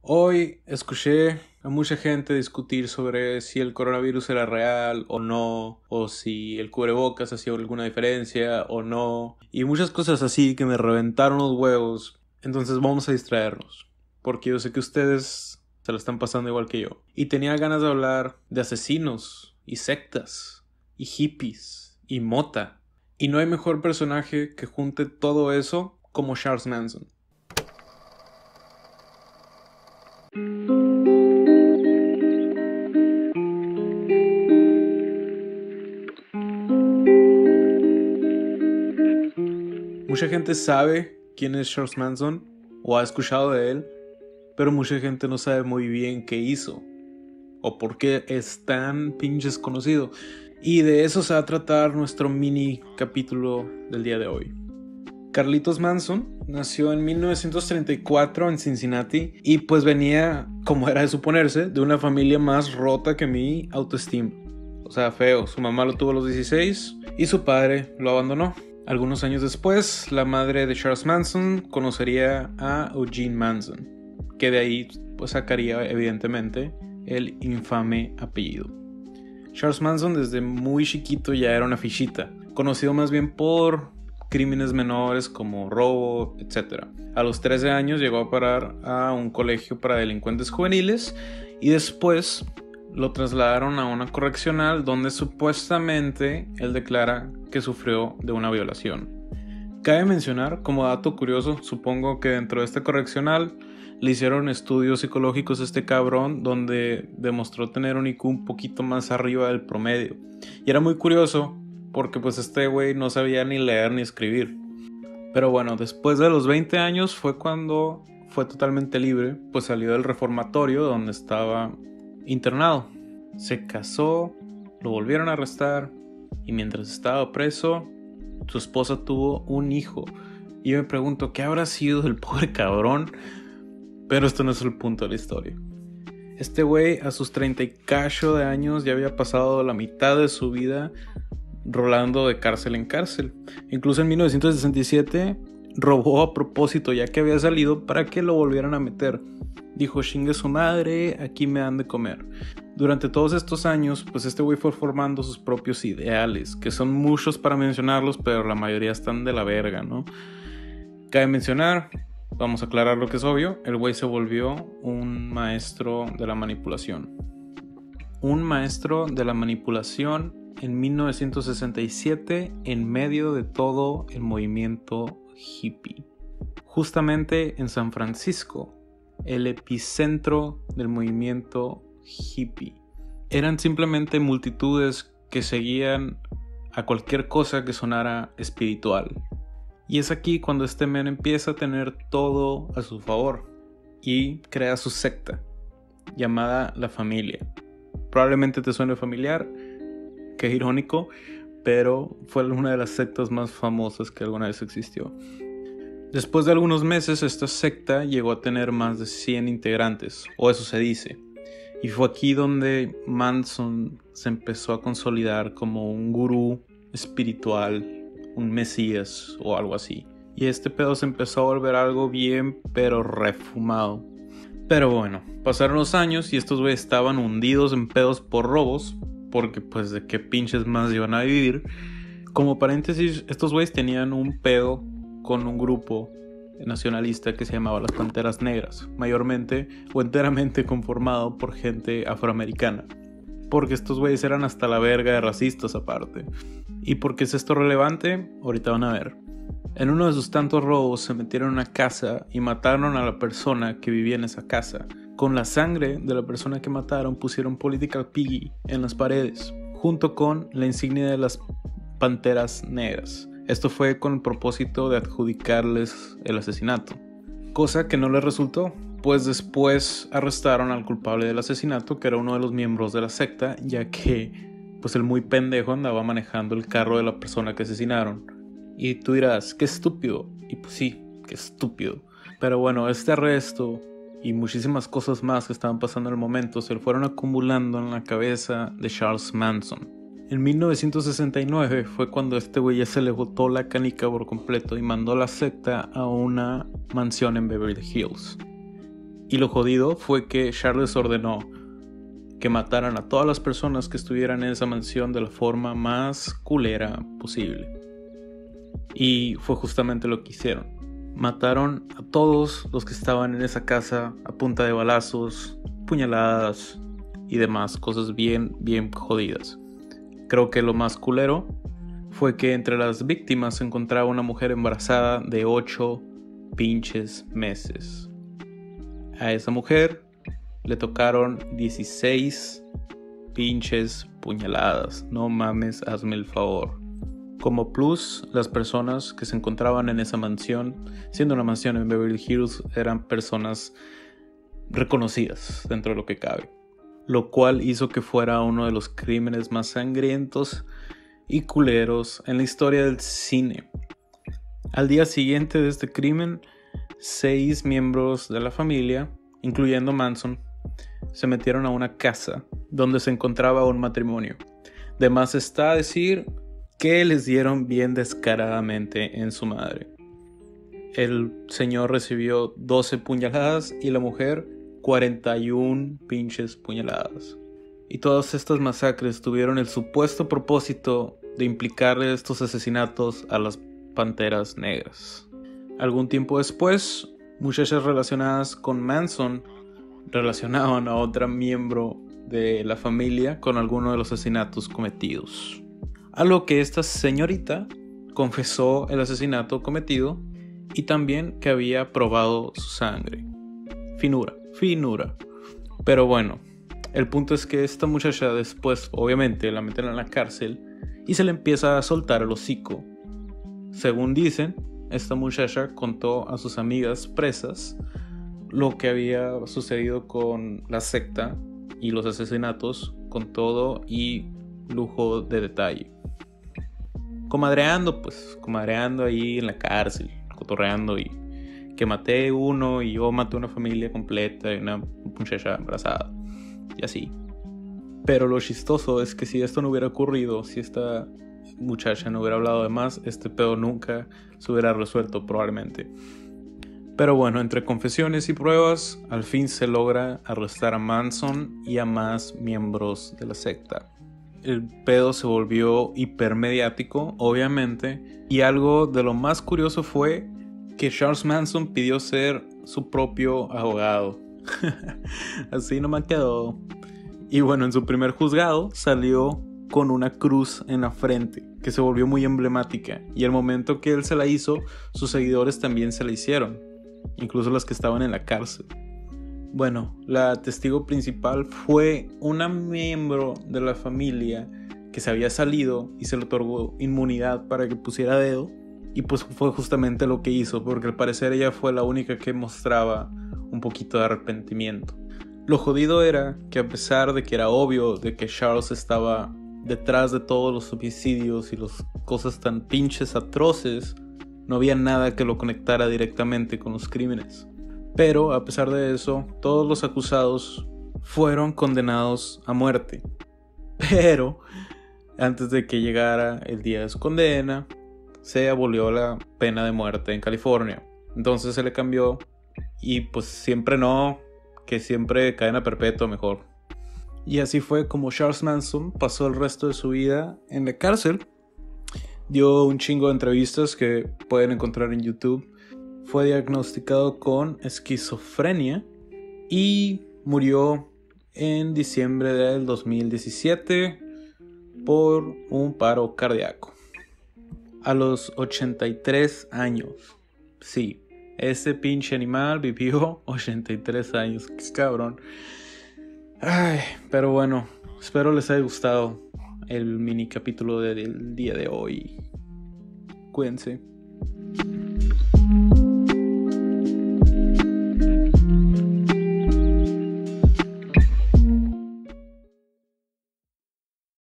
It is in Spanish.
Hoy escuché a mucha gente discutir sobre si el coronavirus era real o no, o si el cubrebocas hacía alguna diferencia o no, y muchas cosas así que me reventaron los huevos. Entonces vamos a distraernos, porque yo sé que ustedes se la están pasando igual que yo. Y tenía ganas de hablar de asesinos y sectas y hippies y mota. Y no hay mejor personaje que junte todo eso como Charles Manson. Mucha gente sabe quién es Charles Manson o ha escuchado de él, pero mucha gente no sabe muy bien qué hizo o por qué es tan pinches conocido. Y de eso se va a tratar nuestro mini capítulo del día de hoy. Carlitos Manson nació en 1934 en Cincinnati y pues venía, como era de suponerse, de una familia más rota que mi autoestima. O sea, feo. Su mamá lo tuvo a los 16 y su padre lo abandonó. Algunos años después, la madre de Charles Manson conocería a Eugene Manson, que de ahí pues sacaría evidentemente el infame apellido. Charles Manson desde muy chiquito ya era una fichita, conocido más bien por crímenes menores como robo, etc. A los 13 años llegó a parar a un colegio para delincuentes juveniles y después lo trasladaron a una correccional donde supuestamente él declara que sufrió de una violación. Cabe mencionar, como dato curioso, supongo que dentro de esta correccional le hicieron estudios psicológicos a este cabrón donde demostró tener un IQ un poquito más arriba del promedio. Y era muy curioso porque pues este güey no sabía ni leer ni escribir. Pero bueno, después de los 20 años fue cuando fue totalmente libre, pues salió del reformatorio donde estaba internado. Se casó, lo volvieron a arrestar y mientras estaba preso, su esposa tuvo un hijo. Y yo me pregunto, ¿qué habrá sido del pobre cabrón? Pero esto no es el punto de la historia. Este güey a sus 30 y cacho de años ya había pasado la mitad de su vida rolando de cárcel en cárcel. Incluso en 1967 robó a propósito ya que había salido para que lo volvieran a meter. Dijo, chingue su madre, aquí me han de comer. Durante todos estos años, pues este güey fue formando sus propios ideales, que son muchos para mencionarlos, pero la mayoría están de la verga, ¿no? Cabe mencionar, vamos a aclarar lo que es obvio, el güey se volvió un maestro de la manipulación. Un maestro de la manipulación en 1967 en medio de todo el movimiento hippie. Justamente en San Francisco, el epicentro del movimiento hippie. Eran simplemente multitudes que seguían a cualquier cosa que sonara espiritual. Y es aquí cuando este men empieza a tener todo a su favor y crea su secta llamada La Familia. Probablemente te suene familiar, qué irónico, pero fue una de las sectas más famosas que alguna vez existió. Después de algunos meses, esta secta llegó a tener más de 100 integrantes, o eso se dice. Y fue aquí donde Manson se empezó a consolidar como un gurú espiritual, un mesías o algo así. Y este pedo se empezó a volver algo bien, pero refumado. Pero bueno, pasaron los años y estos güeyes estaban hundidos en pedos por robos, porque pues de qué pinches más iban a vivir. Como paréntesis, estos güeyes tenían un pedo con un grupo nacionalista que se llamaba las Panteras Negras, mayormente o enteramente conformado por gente afroamericana, porque estos güeyes eran hasta la verga de racistas aparte. ¿Y por qué es esto relevante? Ahorita van a ver. En uno de sus tantos robos se metieron a una casa y mataron a la persona que vivía en esa casa. Con la sangre de la persona que mataron pusieron Political Piggy en las paredes, junto con la insignia de las Panteras Negras. Esto fue con el propósito de adjudicarles el asesinato, cosa que no les resultó, pues después arrestaron al culpable del asesinato, que era uno de los miembros de la secta, ya que pues el muy pendejo andaba manejando el carro de la persona que asesinaron. Y tú dirás, qué estúpido, y pues sí, qué estúpido. Pero bueno, este arresto y muchísimas cosas más que estaban pasando en el momento se fueron acumulando en la cabeza de Charles Manson. En 1969 fue cuando este güey ya se le botó la canica por completo y mandó a la secta a una mansión en Beverly Hills. Y lo jodido fue que Charles ordenó que mataran a todas las personas que estuvieran en esa mansión de la forma más culera posible. Y fue justamente lo que hicieron. Mataron a todos los que estaban en esa casa a punta de balazos, puñaladas y demás cosas bien jodidas. Creo que lo más culero fue que entre las víctimas se encontraba una mujer embarazada de 8 pinches meses. A esa mujer le tocaron 16 pinches puñaladas. No mames, hazme el favor. Como plus, las personas que se encontraban en esa mansión, siendo una mansión en Beverly Hills, eran personas reconocidas dentro de lo que cabe, lo cual hizo que fuera uno de los crímenes más sangrientos y culeros en la historia del cine. Al día siguiente de este crimen, 6 miembros de la familia, incluyendo Manson, se metieron a una casa donde se encontraba un matrimonio. De más está decir que les dieron bien descaradamente en su madre. El señor recibió 12 puñaladas y la mujer 41 pinches puñaladas. Y todas estas masacres tuvieron el supuesto propósito de implicarle estos asesinatos a las Panteras Negras. Algún tiempo después, muchachas relacionadas con Manson relacionaban a otra miembro de la familia con alguno de los asesinatos cometidos. A lo que esta señorita confesó el asesinato cometido y también que había probado su sangre. Finura. Pero bueno, el punto es que esta muchacha después obviamente la meten en la cárcel y se le empieza a soltar el hocico. Según dicen, esta muchacha contó a sus amigas presas lo que había sucedido con la secta y los asesinatos con todo y lujo de detalle. Comadreando ahí en la cárcel, cotorreando y que maté uno y yo maté una familia completa y una muchacha embarazada y así. Pero lo chistoso es que si esto no hubiera ocurrido, si esta muchacha no hubiera hablado de más, este pedo nunca se hubiera resuelto probablemente. Pero bueno, entre confesiones y pruebas, al fin se logra arrestar a Manson y a más miembros de la secta. El pedo se volvió hipermediático, obviamente, y algo de lo más curioso fue que Charles Manson pidió ser su propio abogado. Así no me quedó. Y bueno, en su primer juzgado salió con una cruz en la frente, que se volvió muy emblemática, y al momento que él se la hizo, sus seguidores también se la hicieron, incluso las que estaban en la cárcel. Bueno, la testigo principal fue una miembro de la familia que se había salido y se le otorgó inmunidad para que pusiera dedo, y pues fue justamente lo que hizo, porque al parecer ella fue la única que mostraba un poquito de arrepentimiento. Lo jodido era que a pesar de que era obvio de que Charles estaba detrás de todos los homicidios y las cosas tan pinches atroces, no había nada que lo conectara directamente con los crímenes. Pero a pesar de eso, todos los acusados fueron condenados a muerte. Pero antes de que llegara el día de su condena, se abolió la pena de muerte en California. Entonces se le cambió y pues siempre no, que siempre cadena perpetua mejor. Y así fue como Charles Manson pasó el resto de su vida en la cárcel. Dio un chingo de entrevistas que pueden encontrar en YouTube. Fue diagnosticado con esquizofrenia y murió en diciembre del 2017 por un paro cardíaco. A los 83 años. Sí, ese pinche animal vivió 83 años. Qué cabrón. Ay, pero bueno, espero les haya gustado el mini capítulo del día de hoy. Cuídense.